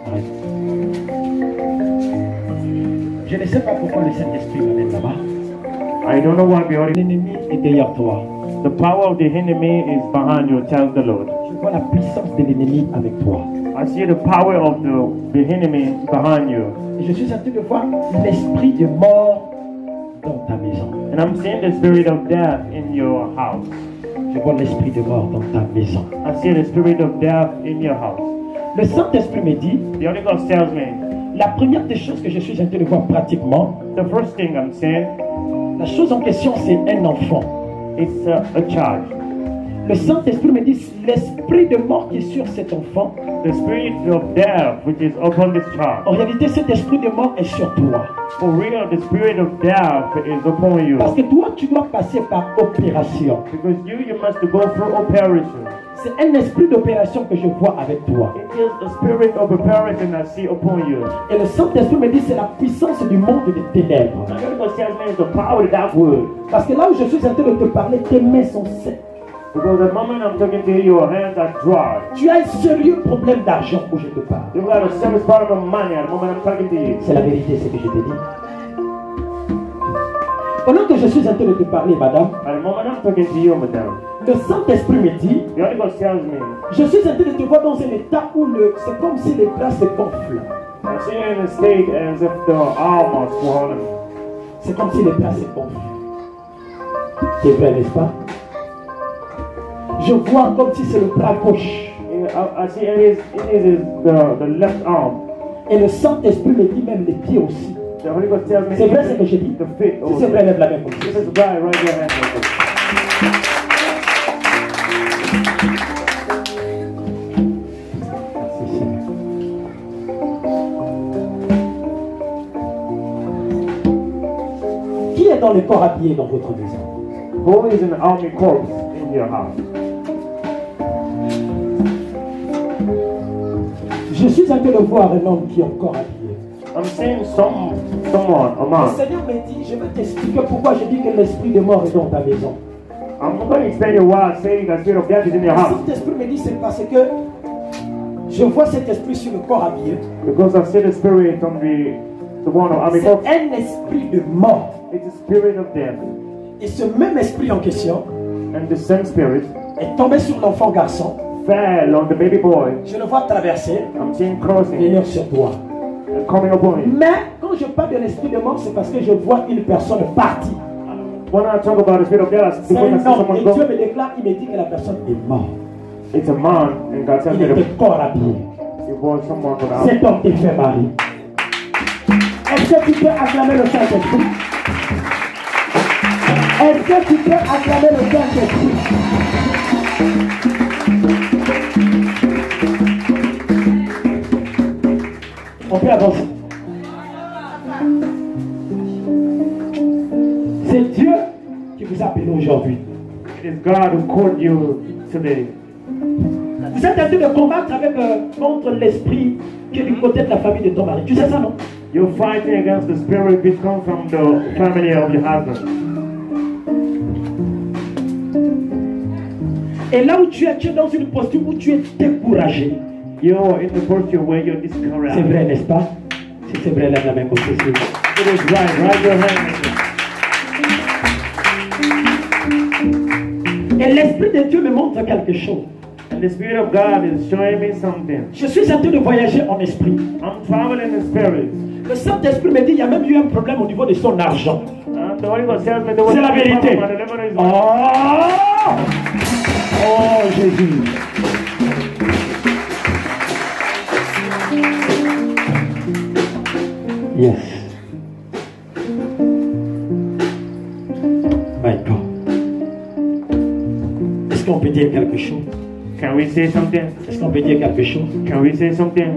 Arrête. Je ne sais pas pourquoi le Saint-Esprit m'amène là-bas. I don't know why L'ennemi est derrière toi. the power of the enemy is behind you, tells the Lord. Je vois la puissance de l'ennemi avec toi. I see the power of the enemy behind you. Et je suis en train de voir l'esprit de mort dans ta maison. And I'm seeing the spirit of death in your house. Je vois l'esprit de mort dans ta maison. I see the spirit of death in your house. Le Saint-Esprit me dit, The Holy Ghost tells me, la première des choses que je suis en train de voir pratiquement, the first thing I'm seeing la chose en question c'est un enfant. is a child. Le Saint-Esprit me dit, l'esprit de mort qui est sur cet enfant, The spirit of death which is upon this child. en réalité cet esprit de mort est sur toi. For real, the spirit of death is upon you. Parce que toi, tu dois passer par opération. Because you must go through operation. C'est un esprit d'opération que je vois avec toi. It is the spirit of operation I see upon you. Et le Saint-Esprit me dit, c'est la puissance du monde des ténèbres. The Holy Ghost tells me it's the power of that word. Parce que là où je suis en train de te parler, tes mains sont secs. Because the moment I'm talking to you, your hands are dry. Tu as un sérieux problème d'argent où je te parle. You've got a serious problem of money at the moment I'm talking to you. C'est la vérité, ce que je te dis. Pendant que je suis en train de te parler, madame, At the moment I'm talking to you, madam, le Saint-Esprit me dit, the Holy Ghost tells me, je suis en train de te voir dans un état où c'est comme si les bras se gonflent. I see you in a state as if the arm was swollen. C'est comme si les bras se gonflent. C'est vrai, n'est-ce pas? Je vois comme si c'est le bras gauche. I see it is the left arm. Et le Saint-Esprit me dit même les pieds aussi. The Holy Ghost tells me C'est vrai ce que je dis? the feet Si c'est also. vrai, lève la main comme This ça. is right your hand like this. Merci, Seigneur. Qui est dans le corps habillé dans votre maison? Who is an army corps in your house? Je suis en train de voir un homme qui est encore habillé. I'm seeing someone, a Le man. Seigneur me dit, je vais t'expliquer pourquoi je dis que l'esprit de mort est dans ta maison. I'm going to explain you why I'm saying the spirit of death is in Le your house. Saint-Esprit me dit, c'est parce que je vois cet esprit sur le corps habillé. Because I see the spirit on the one of army C'est corps. un esprit de mort. It's a spirit of death. Et ce même esprit en question And the same spirit est tombé sur l'enfant garçon. fell on the baby boy. Je le vois traverser, I'm seeing crossing venir sur toi. and coming upon him. Mais quand je parle de l'esprit de mort, c'est parce que je vois une personne partie. When I talk about the spirit of death, it's C'est because I un see homme. someone Et Dieu go. me déclare, il me dit que la personne est morte. It's a man, and God tells Il me était that corps habillé. it was someone from the Cet homme est fait mari. Est-ce que tu peux acclamer le Saint-Esprit? Est-ce que tu peux acclamer le Saint-Esprit? On peut avancer. C'est Dieu qui vous a appelé aujourd'hui. It is God who called you today. Vous êtes en train de combattre avec, contre l'esprit qui est du côté de la famille de ton mari. Tu sais ça, non? You're fighting against the spirit which comes from the family of your husband. Et là où tu es dans une posture où tu es découragé. You're in the posture where you're C'est discouraged. vrai, n'est-ce pas? Si c'est vrai, lève la main comme ceci. It is right. Raise your hand. Et l'Esprit de Dieu me montre quelque chose. And the Spirit of God is showing me something. Je suis en train de voyager en esprit. I'm traveling in spirit. Le Saint-Esprit me dit qu'il y a même eu un problème au niveau de son argent. And the Holy Ghost tells me there was C'est la a vérité. problem and the devil is Oh! Oh, Jésus. Yes. My God. Est-ce qu'on peut dire quelque chose? Can we say something? Est-ce qu'on peut dire quelque chose? Can we say something?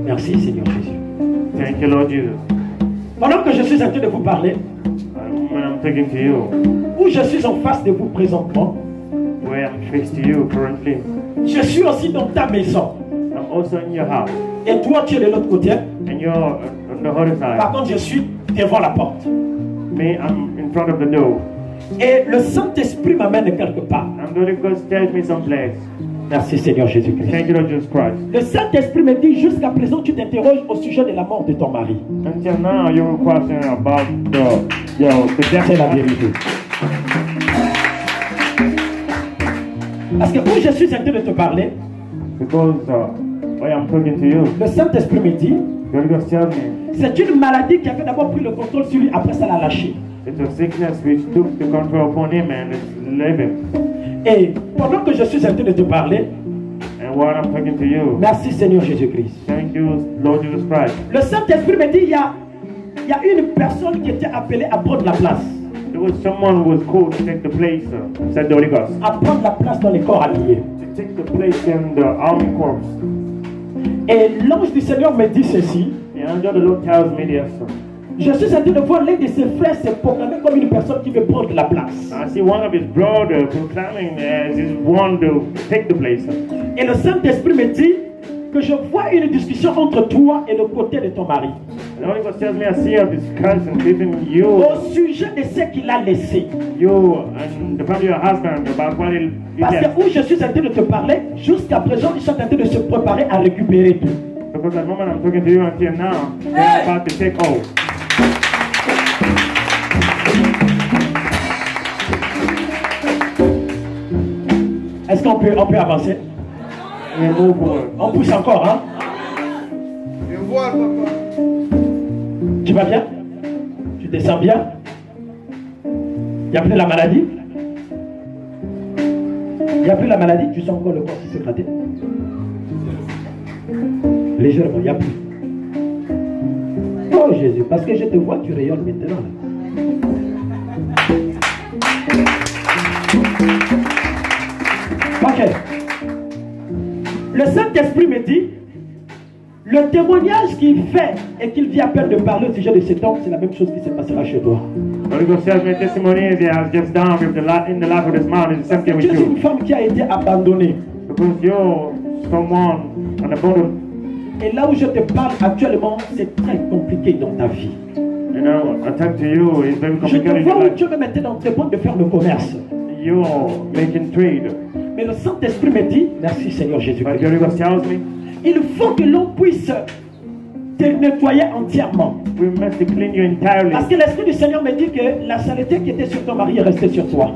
Merci, Seigneur Jésus. Thank you, Lord Jesus. Pendant que je suis en train de vous parler, When I'm talking to you, où je suis en face de vous présentement, where I'm faced to you currently, je suis aussi dans ta maison. I'm also in your house. Et toi, tu es de l'autre côté. And you're on the other Par side. contre, je suis devant la porte. Me, I'm in front of the door. Et le Saint-Esprit m'amène quelque part. And the Holy Ghost tells me someplace. Merci Seigneur Jésus-Christ. Thank you, Lord Jesus Christ. Le Saint-Esprit me dit, jusqu'à présent, tu t'interroges au sujet de la mort de ton mari. Until now, you were questioning about the death. C'est la vérité. Parce que où je suis en train de te parler, Because I am talking to you. le Saint-Esprit me dit, The Holy Ghost tells me c'est une maladie qui avait d'abord pris le contrôle sur lui, après ça l'a lâché. it's a sickness which took the control upon him and it's living. Et pendant que je suis en train de te parler, And while I'm talking to you, merci Seigneur Jésus-Christ. thank you, Lord Jesus Christ. Le Saint-Esprit me dit, il y a une personne qui était appelée à prendre la place. There was someone who was called to take the place, said the Holy Ghost. À prendre la place dans les corps alliés. To take the place in the army corps. Et l'ange du Seigneur me dit ceci. The angel of the Lord tells me this. Je suis en train de voir l'un de ses frères se proclamer comme une personne qui veut prendre la place. I see one of his brothers proclaiming as his one to take the place. Et le Saint-Esprit me dit que je vois une discussion entre toi et le côté de ton mari. The Holy Ghost tells me I see a discussion between you, Au sujet de ce qu'il a laissé. you and the family of your husband about what he Parce left. que où je suis en train de te parler, jusqu'à présent, ils sont en train de se préparer à récupérer tout. Because at the moment I'm talking to you until now, they're about to take hold. Est-ce qu'on peut avancer? We move forward. On pousse encore, hein? Je vois, papa. Tu vas bien? Tu te sens bien? Il n'y a plus la maladie? Il n'y a plus la maladie? Tu sens encore le corps qui se gratter? Légèrement, il n'y a plus. Oh Jésus, parce que je te vois, tu rayonnes maintenant. Là. Ok. Le Saint-Esprit me dit, le témoignage qu'il fait et qu'il vient à peine de parler au sujet de cet homme, c'est la même chose qui se passera chez toi. The Holy Ghost tells me testimony as he has just done with in the life of this man is the same thing Tu with es une you. femme qui a été abandonnée. Because you're someone on the bottom. Et là où je te parle actuellement, c'est très compliqué dans ta vie. You know, I talk to you, it's very Je te complicated in vois your où life. Dieu me mettait dans tes points de faire le commerce. You're making trade. Mais le Saint-Esprit me dit, merci Seigneur But the Jésus-Christ. Holy Ghost tells me Il faut que l'on puisse te nettoyer entièrement. we must clean you entirely. Parce que l'Esprit du Seigneur me dit que la saleté qui était sur ton mari est restée sur toi.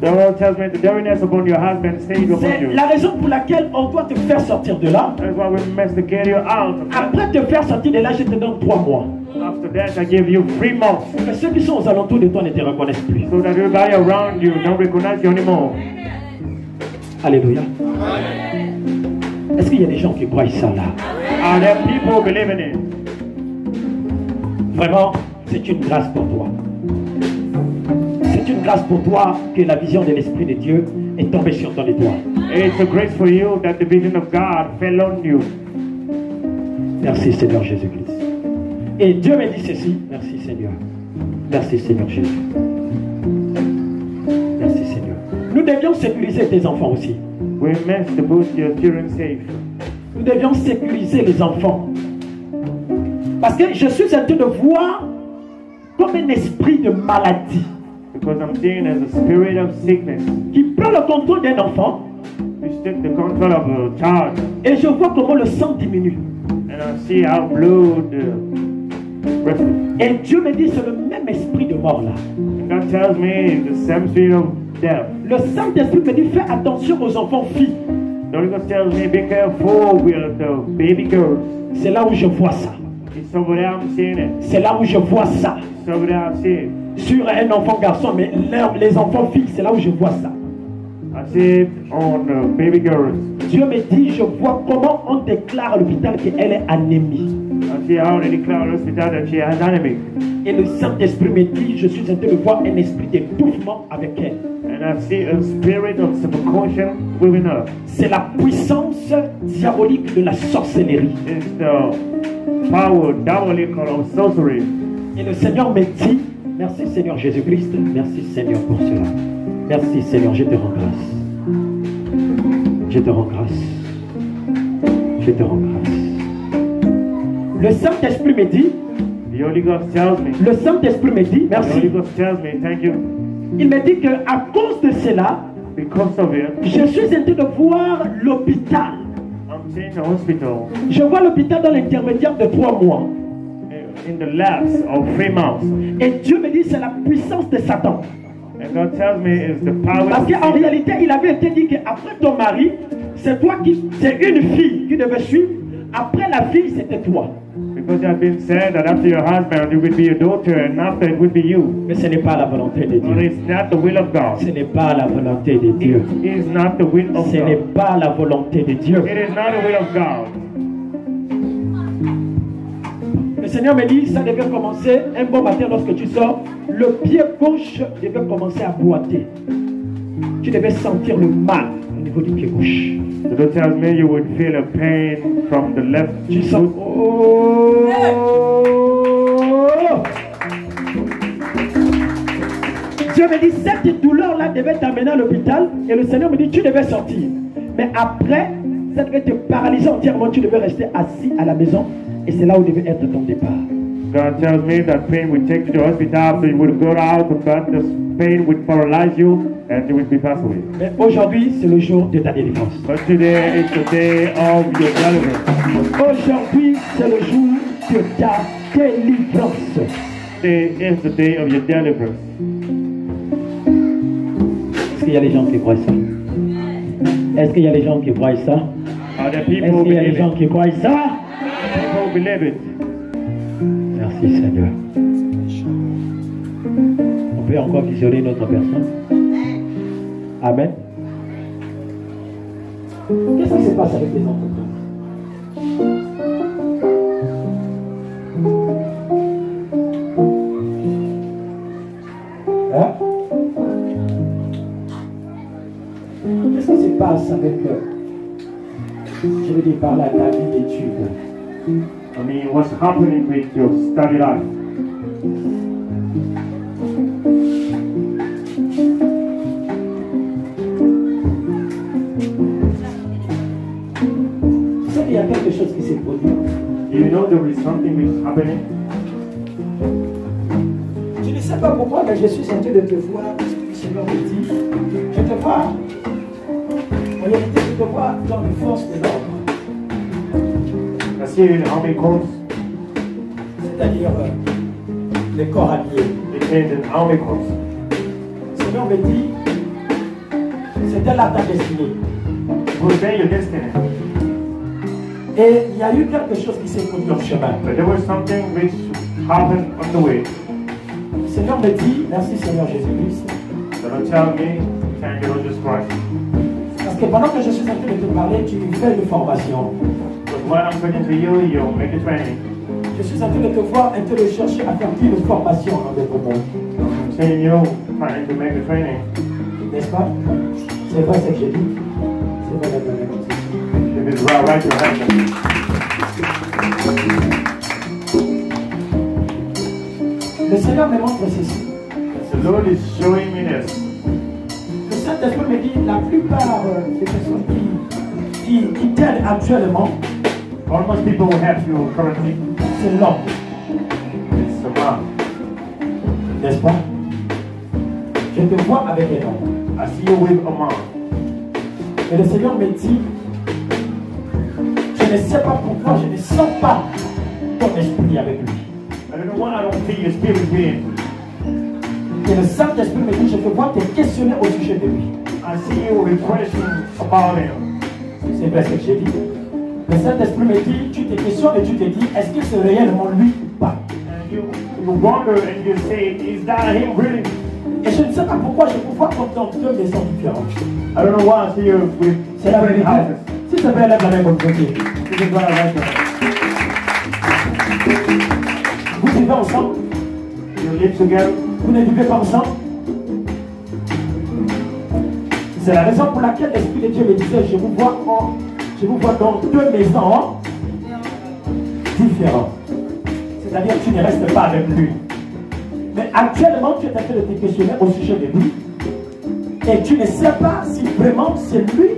The Lord tells me the dirtiness upon your husband stayed upon C'est you. la raison pour laquelle on doit te faire sortir de là. That's why we must get you out of that. Après te faire sortir de là, je te donne 3 mois. After that, I give you 3 months Mais ceux qui sont aux alentours de toi ne te reconnaissent plus. so that everybody around you don't recognize you anymore. Alléluia. Est-ce qu'il y a des gens qui croient ça là? Are there people believing it? Vraiment, c'est une grâce pour toi. C'est une grâce pour toi que la vision de l'Esprit de Dieu est tombée sur ton étoile. It's a grace for you that the vision of God fell on you. Merci Seigneur Jésus-Christ. Et Dieu me dit ceci. Merci Seigneur. Merci Seigneur Jésus. Merci Seigneur. Nous devions sécuriser tes enfants aussi. We must put your children safe. Nous devions sécuriser les enfants. Parce que je suis en train de voir comme un esprit de maladie Because I'm seeing as a spirit of sickness. qui prend le contrôle d'un enfant. You take the control of a child. Et je vois comment le sang diminue. And I see how blood restless. Et Dieu me dit c'est le même esprit de mort là. And God tells me the same spirit of death. Le Saint-Esprit me dit fais attention aux enfants filles. The Holy Ghost tells me be careful with the baby girls. C'est là où je vois ça. It's over there I'm seeing it. C'est là où je vois ça. It's over there I see it. Sur un enfant garçon, mais les enfants filles, c'est là où je vois ça. I see it on baby girls. Dieu me dit, je vois comment on déclare à l'hôpital qu'elle est anémie. I see how they declare at hospital that she has anemia. Et le Saint-Esprit me dit, je suis en train de voir un esprit d'étouffement avec elle. And I see a spirit of suffocation within her. C'est la puissance diabolique de la sorcellerie. It's the power diabolical of sorcery. Et le Seigneur me dit, merci Seigneur Jésus-Christ, merci Seigneur pour cela. Merci Seigneur, je te rends grâce. Je te rends grâce. Je te rends grâce. Le Saint-Esprit me dit, The Holy Ghost tells me. le Saint-Esprit me dit, The Holy merci. Ghost tells me, thank you. Il me dit qu'à cause de cela, because of it, Je suis en train de voir l'hôpital. I'm seeing the hospital Je vois l'hôpital dans l'intermédiaire de 3 mois. in the lapse of 3 months. Et Dieu me dit c'est la puissance de Satan. And God tells me it's the power Parce of qu'en Satan. réalité, il avait été dit qu'après ton mari, c'est une fille qui devait suivre. Après la fille, c'était toi. Because it has been said that after your husband, it would be your daughter, and after it would be you. Mais ce n'est pas la volonté de But Dieu. it's not the will of God. Ce n'est pas la volonté de Dieu. It is not the will of Ce n'est God. pas la volonté de Dieu. It is not the will of God. Le Seigneur me dit, ça devait commencer un bon matin lorsque tu sors. Le pied gauche devait commencer à boiter. Tu devais sentir le mal au niveau du pied gauche. The Lord tells me you would feel a pain from the left Tu sens. foot. Oh! Dieu me dit, cette douleur-là devait t'amener à l'hôpital. Et le Seigneur me dit, tu devais sortir. Mais après, ça devait te paralyser entièrement. Tu devais rester assis à la maison. Et c'est là où devait être ton départ. God tells me that pain would take you to the hospital, so you would go out, but this pain would paralyze you, and you would be passed away. Mais aujourd'hui, c'est le jour de ta délivrance. But today is the day of your deliverance. Aujourd'hui, c'est le jour de ta délivrance. Today is the day of your deliverance. Est-ce qu'il y a des gens qui croient ça? Est-ce qu'il y a des gens qui croient ça? Are there Est-ce people qu'il y a des believe gens it? qui croient ça? People believe it. Merci Seigneur. On peut encore visionner notre personne. Amen. Qu'est-ce qui se passe avec les entreprises? Hein? Qu'est-ce qui se passe avec, je veux dire par là, ta vie d'études? I mean, what's happening with your study life? Tu sais qu'il y a quelque chose qui s'est produit. Do you know there is something which is happening? Je ne sais pas pourquoi, mais je suis en train de te voir. Le Seigneur me dit, je te vois. En réalité, je te vois dans les forces de l'ordre. I see you in army corps. C'est-à-dire les corps alliés. It is an army corps. Le Seigneur me dit, c'était là ta destinée. It will be your destiny. Et il y a eu quelque chose qui s'est produit en chemin. But there was something which happened on the way. Le Seigneur me dit, merci Seigneur Jésus-Christ. The Lord tell me, thank you, Lord Jesus Christ. Parce que pendant que je suis en train de te parler, tu fais une formation. But when I'm talking to you, you'll make a training. Je suis en train de te voir et de chercher à faire une formation dans votre monde. I'm seeing you trying to make a training. N'est-ce pas? C'est vrai ce que j'ai dit. C'est vrai la comme ça. If it's right your hand. Le Seigneur me montre ceci. The Lord is showing me this. Le Saint-Esprit me dit la plupart des personnes qui t'aident actuellement, Almost people who help you currently, c'est l'homme. it's the man. N'est-ce pas? Je te vois avec un homme. I see you with a man. Et le Seigneur me dit, je ne sais pas pourquoi je ne sens pas ton esprit avec lui. I don't know why I don't feel your spirit being. Et le Saint-Esprit me dit, je te vois te questionner au sujet de lui. I see you with questions about him. C'est vrai ce que j'ai dit. Le Saint-Esprit me dit, tu te questionnes et tu te dis, est-ce que c'est réellement lui ou pas? And you wonder and you say, is that him really? Et je ne sais pas pourquoi je vous vois comme dans deux maisons différentes. I don't know why I see you with C'est la different vérité. houses. Si ça fait lève la main comme côté. This is what I like to Vous vivez ensemble? You live together. Vous ne vivez pas ensemble? C'est la raison pour laquelle l'Esprit de Dieu me disait, je vous vois dans deux maisons différentes. C'est-à-dire que tu ne restes pas avec lui. Mais actuellement, tu es en train de te questionner au sujet de lui. Et tu ne sais pas si vraiment c'est lui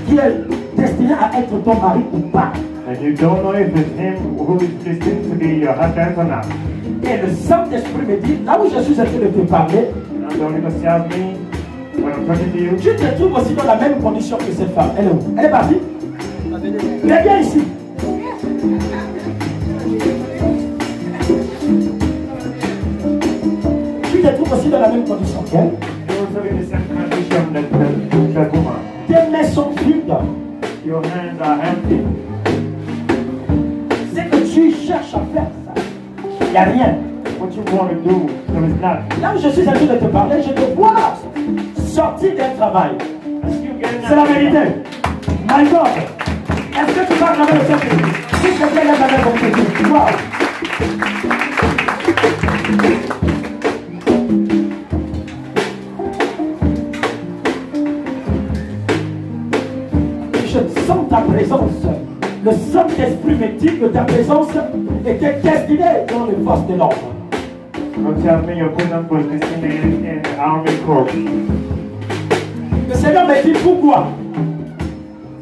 qui est destiné à être ton mari ou pas. And you don't know if it's him who is destined to be your husband or not. Et le Saint-Esprit me dit, là où je suis en train de te parler, And the Holy Ghost tells me, I'm talking to you. Tu te trouves aussi dans la même condition que cette femme. Elle est où? Elle est partie? Mais viens ici. Tu te trouves aussi dans la même condition qu'elle. You're also in the same condition that woman. Tes mains sont vides. Your hands are empty. C'est que tu cherches à faire ça. Il n'y a rien. What you want to do, there is nothing. Là où je suis en train de te parler, je te vois sortir d'un travail. C'est la vérité. My God. Est-ce que tu vas graver le cercle? Si je viens là avec mon petit. Wow. Je sens ta présence. Le Saint-Esprit me dit que ta présence était destinée dans les forces de l'ordre. God tell me your presence was destined in the army corps. Le Seigneur me dit pourquoi?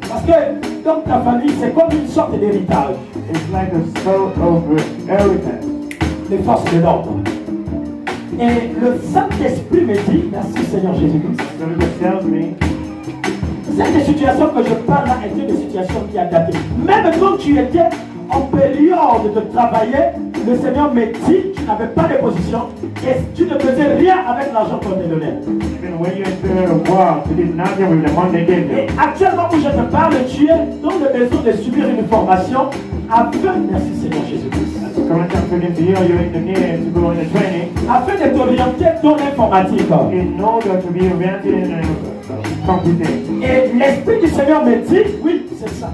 Parce que dans ta famille, c'est comme une sorte d'héritage. It's like a sort of inheritance. Les forces de l'ordre. Et le Saint-Esprit me dit, merci Seigneur Jésus-Christ. So it tells me Cette situation que je parle là était une situation qui a daté. Même quand tu étais en période de travailler, le Seigneur me dit tu n'avais pas de position et tu ne faisais rien avec l'argent qu'on te donnait. even when you're in the world, you did nothing with the money they gave Et you. actuellement où je te parle, tu es dans le besoin de subir une formation afin, merci Seigneur Jésus-Christ, Currently, I'm talking to you, you're in the need to go in the training afin de t'orienter dans l'informatique. in order to be oriented in computing. Et l'Esprit du Seigneur me dit, oui, c'est ça.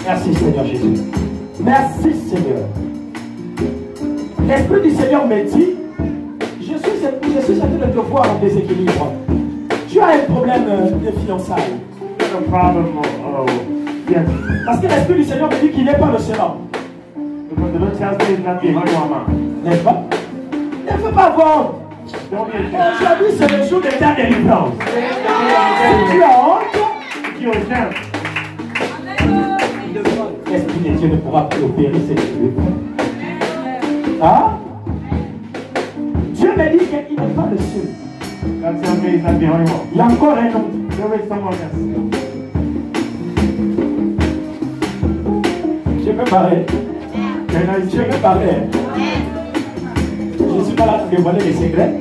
Merci Seigneur Jésus. Merci Seigneur. L'Esprit du Seigneur me dit, je suis en train de te voir en déséquilibre. Tu as un problème de fiançailles. The problem yes, Parce que l'Esprit du Seigneur me dit qu'il n'est pas le seul homme. because the Lord tells me it's not the only woman. N'est-ce pas? Ne fais pas voir. Don't be ashamed. Aujourd'hui, c'est le jour de ta délivrance. Si tu as honte, If you're ashamed, l'Esprit de Dieu ne pourra plus opérer cette délivrance. Hein? Dieu me dit qu'il n'est pas le seul. God tells me it's not the only one. Il y a encore un autre. There is someone else. Je peux parler. Je peux parler. Je ne suis pas là pour dévoiler les secrets.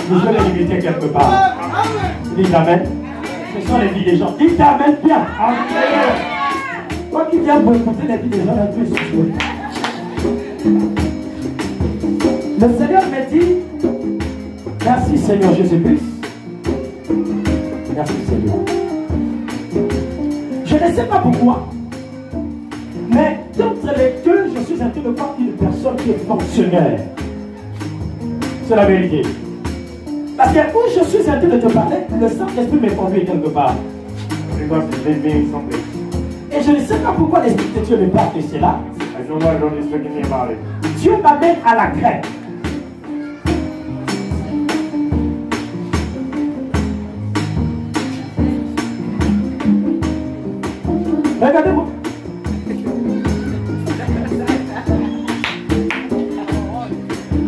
Je vais les limiter quelque part. Dites Amen. Ce sont les vies des gens. Dites Amen bien. Toi qui viens pour écouter les vies des gens, là, tu es soucieux. Le Seigneur me dit, merci Seigneur Jésus-Christ. Merci Seigneur. Je ne sais pas pourquoi, mais d'entre les deux, je suis en train de voir une personne qui est fonctionnaire. C'est la vérité. Parce que où je suis en train de te parler, le Saint-Esprit me conduit quelque part. Because it's living something. Et je ne sais pas pourquoi l'Esprit de Dieu me parle de cela. I don't know why God is speaking to me about it. Dieu m'amène à la crête. Regardez-moi.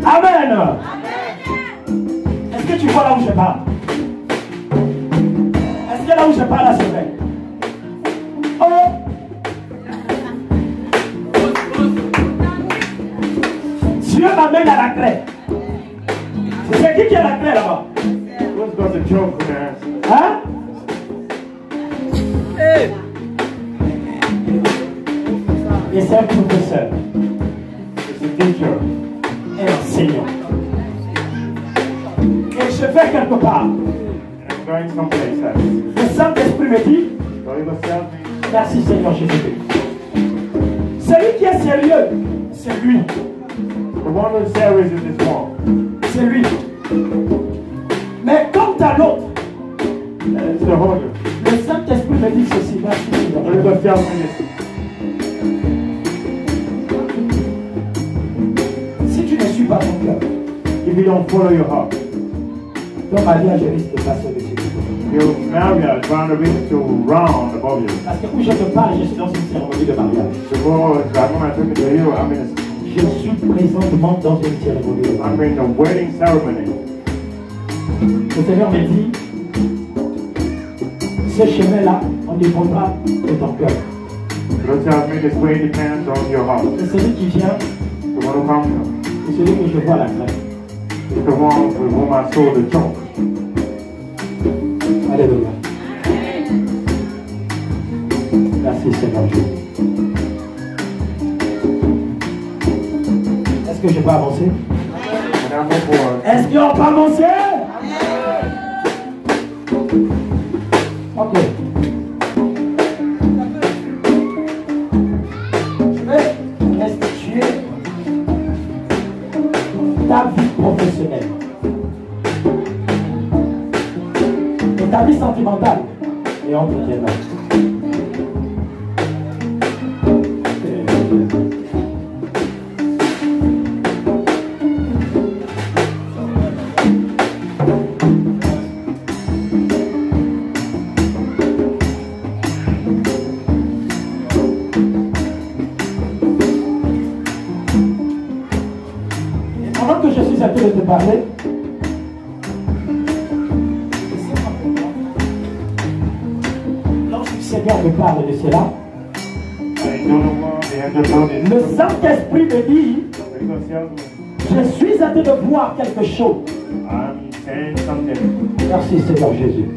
Amen. Est-ce que tu vois là où je parle? Est-ce que là où je parle là c'est vrai? Oh! Dieu m'amène à la craie. C'est qui est la craie là-bas? Who's got the joke in their hands? Hein? Et c'est un professeur, It's a teacher. un enseignant. Et je vais quelque part. And I'm going someplace else. Le Saint-Esprit me dit, The Holy Ghost tells me, merci Seigneur Jésus-Christ. Celui qui est sérieux, c'est lui. the one who's serious in this world. C'est lui. Mais quant à l'autre, It's the Holy. le Saint-Esprit me dit ceci, merci The Seigneur. Holy Ghost tells me this. Si tu ne suis pas ton cœur, If you don't follow your heart, ton mariage risque de passer au-dessus de toi. your marriage boundaries to round above you. Parce que où je te parle, je suis dans une cérémonie de mariage. The world, that when I'm talking to you, Je suis présentement dans une cérémonie de mariage. I'm in a wedding ceremony. Le Seigneur me dit, Ce chemin-là, on dépendra de ton cœur. God tells me this way depends on your heart. C'est celui qui vient, The one who comes c'est celui que je vois à la fin. is the one with whom I saw the joke. Alléluia. Merci Seigneur Jésus. Est-ce que je peux avancer? And I move forward. Est-ce qu'on peut avancer? Ok. Je vais restituer ta vie professionnelle et ta vie sentimentale. Et on te tiendra. De te parler. Lorsque le Seigneur me parle de cela, le Saint-Esprit me dit, je suis en train de voir quelque chose. Merci Seigneur Jésus.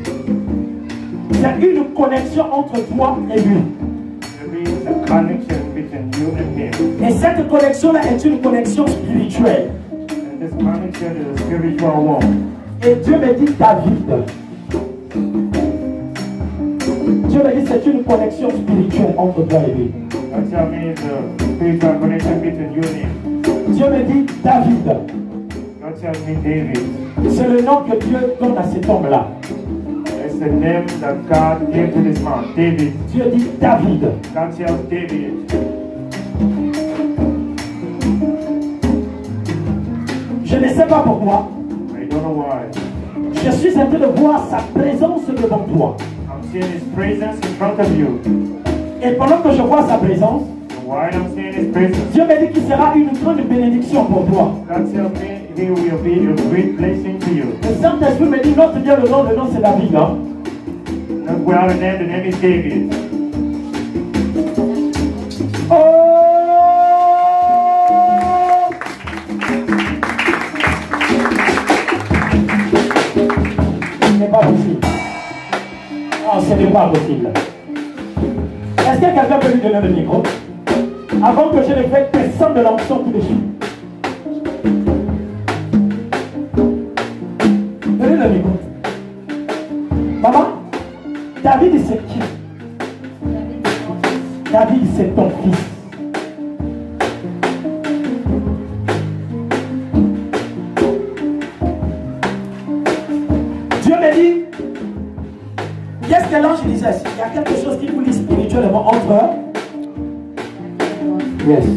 Il y a une connexion entre toi et lui. Et cette connexion-là est une connexion spirituelle. This connection is a spiritual one. Et Dieu me dit David. Dieu me dit c'est une connexion spirituelle entre toi et lui. God tells me it's a spiritual connection between you and him. Dieu me dit David. God tells me David. C'est le nom que Dieu donne à cet homme-là. It's the name that God gave to this man, David. Dieu dit David. God tells David. Je ne sais pas pourquoi. I don't know why. Je suis en train de voir sa présence devant toi. I'm seeing his presence in front of you. Et pendant que je vois sa présence, While I'm seeing his presence, Dieu me dit qu'il sera une grande bénédiction pour toi. God tells me he will be a great blessing to you. Le Saint-Esprit me dit, note bien le nom c'est David. Hein? Not well, the name is David. Oh! Ce n'est pas possible. Oh, ce n'est pas possible. Est-ce que quelqu'un peut lui donner le micro? Avant que je ne fasse descendre de l'onction tout de suite. Donnez le micro. Maman, David c'est qui? David c'est ton fils. Dieu me dit, qu'est-ce que l'ange disait? Il y a quelque chose qui vous lie spirituellement entre eux. Yes.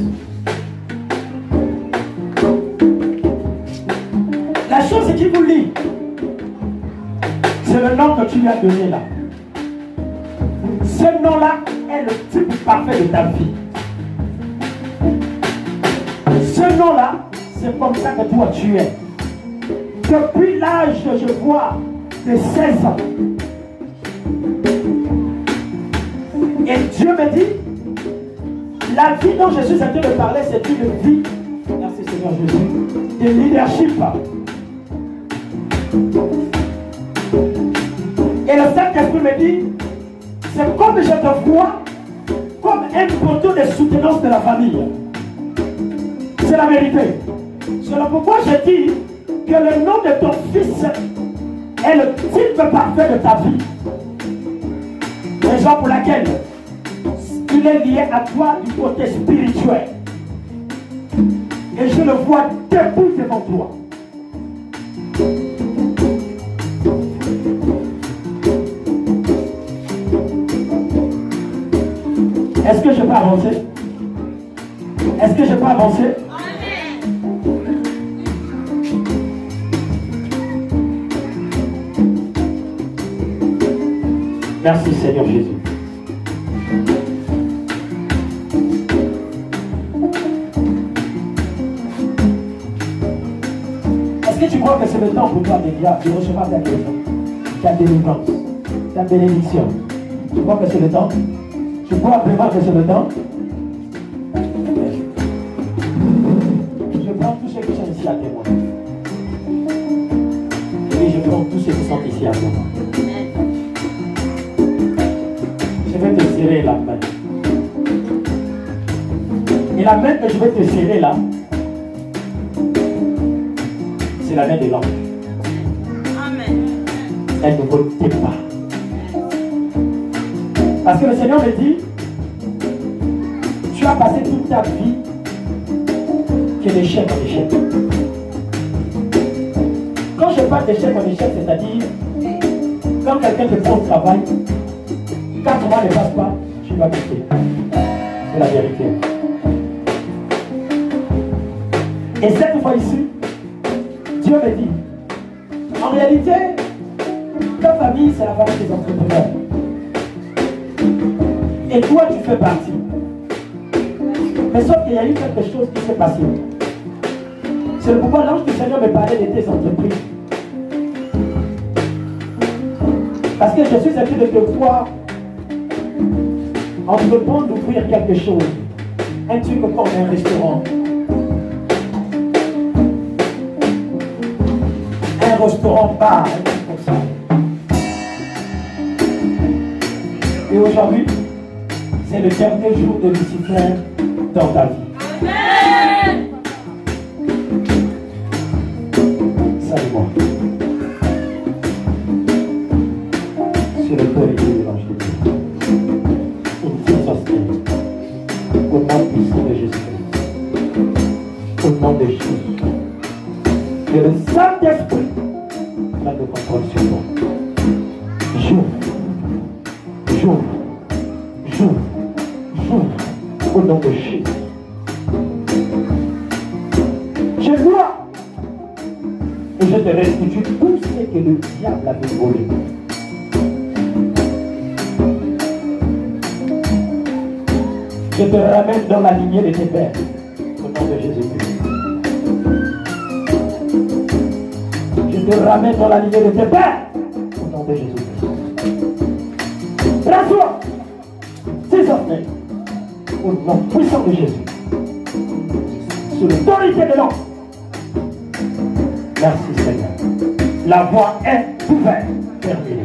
La chose qui vous lie, c'est le nom que tu lui as donné là. Ce nom-là est le type parfait de ta vie. Ce nom-là, c'est comme ça que toi tu es. Depuis l'âge que je vois de 16 ans. Et Dieu me dit, la vie dont je suis en train de parler, c'est une vie, merci Seigneur Jésus, de leadership. Et le Saint-Esprit me dit, c'est comme je te vois, comme un poteau de soutenance de la famille. C'est la vérité. C'est pourquoi je dis que le nom de ton fils est le type parfait de ta vie. Raison pour laquelle il est lié à toi du côté spirituel. Et je le vois debout devant toi. Est-ce que je peux avancer? Est-ce que je peux avancer? Merci Seigneur Jésus. Est-ce que tu crois que c'est le temps pour toi de recevoir ta guérison, ta délivrance? la bénédiction. Tu crois que c'est le temps? Tu crois vraiment que c'est le temps? Je prends tous ceux qui sont ici à témoin. Et je prends tous ceux qui sont ici à témoin. Je vais te serrer la main. Et la main que je vais te serrer là, c'est la main de l'ange. Elle ne vous tait pas. Parce que le Seigneur me dit, tu as passé toute ta vie qui est d'échec en échec. Quand je parle d'échec en échec, c'est-à-dire quand quelqu'un te prend au travail, 4 mois ne passent pas, tu vas quitter. C'est la vérité. Et cette fois-ci, Dieu me dit, en réalité, ta famille, c'est la famille des entrepreneurs. Et toi, tu fais partie. Mais sauf qu'il y a eu quelque chose qui s'est passé. C'est pourquoi l'ange du Seigneur me parlait de tes entreprises. Parce que je suis en train de te voir entreprendre d'ouvrir quelque chose. Un truc comme un restaurant. Un restaurant bar, un truc comme ça. Et aujourd'hui, c'est le dernier jour de Lucifer dans ta vie. Amen. Salut-moi. C'est l'autorité de l'ange de Dieu. Une puissance au nom puissant de Jésus-Christ. Au nom de Jésus. Que le Saint-Esprit prenne le contrôle sur toi. J'ouvre. Au nom de Jésus. Je vois et je te restitue tout ce que le diable avait volé. Je te ramène dans la lignée de tes pères. Au nom de Jésus-Christ. Je te ramène dans la lignée de tes pères. Au nom de Jésus-Christ. Rassure ces orteils. Au nom puissant de Jésus. Sous l'autorité de l'homme. Merci Seigneur. La voie est ouverte. Terminée.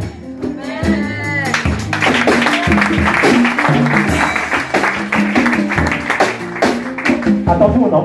Attendez ou non?